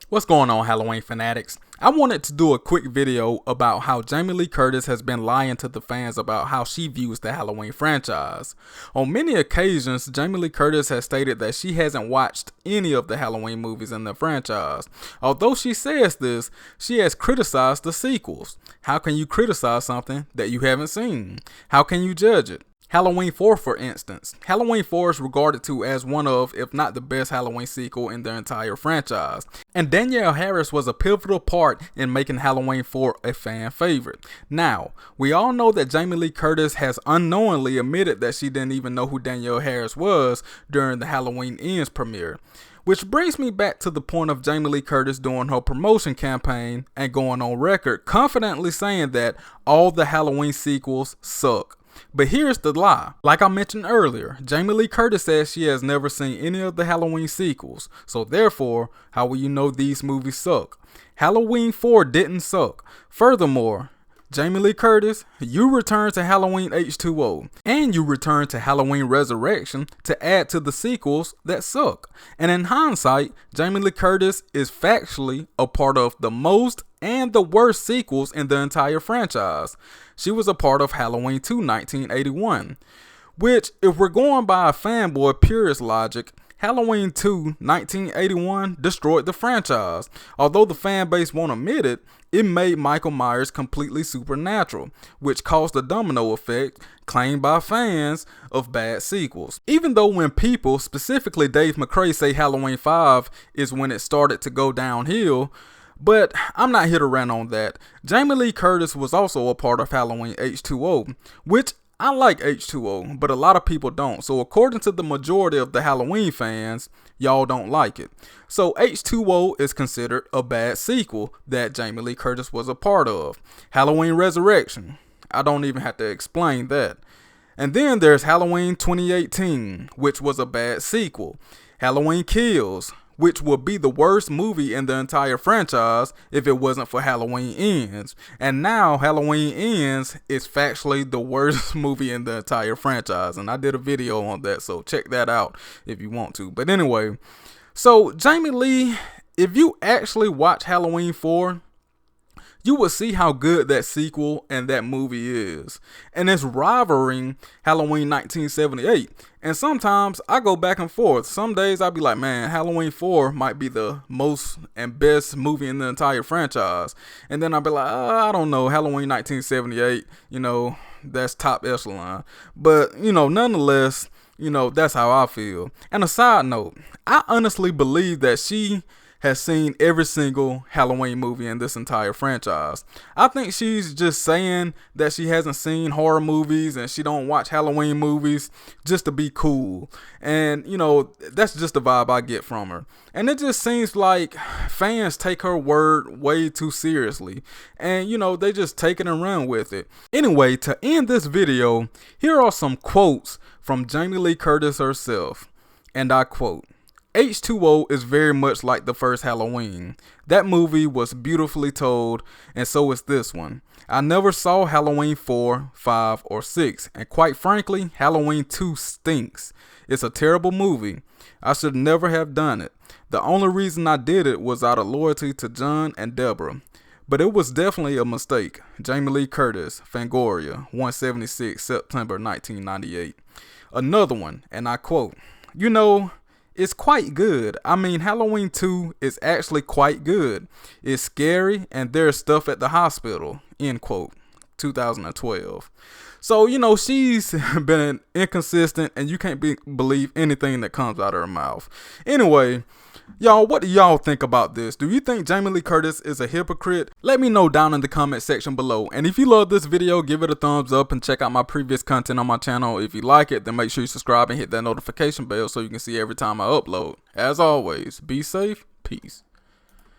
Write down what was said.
What's going on, Halloween fanatics? I wanted to do a quick video about how Jamie Lee Curtis has been lying to the fans about how she views the Halloween franchise. On many occasions, Jamie Lee Curtis has stated that she hasn't watched any of the Halloween movies in the franchise. Although she says this, she has criticized the sequels. How can you criticize something that you haven't seen? How can you judge it? Halloween 4, for instance. Halloween 4 is regarded to as one of, if not the best Halloween sequel in the entire franchise. And Danielle Harris was a pivotal part in making Halloween 4 a fan favorite. Now, we all know that Jamie Lee Curtis has unknowingly admitted that she didn't even know who Danielle Harris was during the Halloween Ends premiere. Which brings me back to the point of Jamie Lee Curtis doing her promotion campaign and going on record confidently saying that all the Halloween sequels suck. But here's the lie. Like I mentioned earlier, Jamie Lee Curtis says she has never seen any of the Halloween sequels. So therefore, how will you know these movies suck? Halloween 4 didn't suck. Furthermore, Jamie Lee Curtis, you returned to Halloween H2O, and you returned to Halloween Resurrection to add to the sequels that suck. And in hindsight, Jamie Lee Curtis is factually a part of the most and the worst sequels in the entire franchise. She was a part of Halloween 2 1981, which, if we're going by a fanboy purist logic, Halloween 2 1981 destroyed the franchise. Although the fan base won't admit it, it made Michael Myers completely supernatural, which caused a domino effect claimed by fans of bad sequels. Even though when people, specifically Dave McCrae, say Halloween 5 is when it started to go downhill, but I'm not here to rant on that. Jamie Lee Curtis was also a part of Halloween H2O, which I like H2O, but a lot of people don't. So according to the majority of the Halloween fans, y'all don't like it. So H2O is considered a bad sequel that Jamie Lee Curtis was a part of. Halloween Resurrection, I don't even have to explain that. And then there's Halloween 2018, which was a bad sequel. Halloween Kills, which would be the worst movie in the entire franchise if it wasn't for Halloween Ends. And now Halloween Ends is factually the worst movie in the entire franchise. And I did a video on that, so check that out if you want to. But anyway, so Jamie Lee, if you actually watch Halloween 4, you will see how good that sequel and that movie is. And it's rivaling Halloween 1978. And sometimes I go back and forth. Some days I'll be like, man, Halloween 4 might be the most and best movie in the entire franchise. And then I'll be like, I don't know, Halloween 1978, that's top echelon. But, nonetheless, that's how I feel. And a side note, I honestly believe that she has seen every single Halloween movie in this entire franchise. I think she's just saying that she hasn't seen horror movies and she don't watch Halloween movies just to be cool. And, that's just the vibe I get from her. And it just seems like fans take her word way too seriously. And, they just take it and run with it. Anyway, to end this video, here are some quotes from Jamie Lee Curtis herself. And I quote, H2O is very much like the first Halloween. That movie was beautifully told, and so is this one. I never saw Halloween 4, 5, or 6, and quite frankly, Halloween 2 stinks. It's a terrible movie. I should never have done it. The only reason I did it was out of loyalty to John and Deborah. But it was definitely a mistake. Jamie Lee Curtis, Fangoria, 176, September 1998. Another one, and I quote, it's quite good. I mean, Halloween 2 is actually quite good. It's scary and there's stuff at the hospital. End quote. 2012. So, she's been inconsistent and you can't believe anything that comes out of her mouth. Anyway, y'all, what do y'all think about this? Do you think Jamie Lee Curtis is a hypocrite? Let me know down in the comment section below. And if you love this video, give it a thumbs up and check out my previous content on my channel. If you like it, then make sure you subscribe and hit that notification bell so you can see every time I upload. As always, be safe. Peace.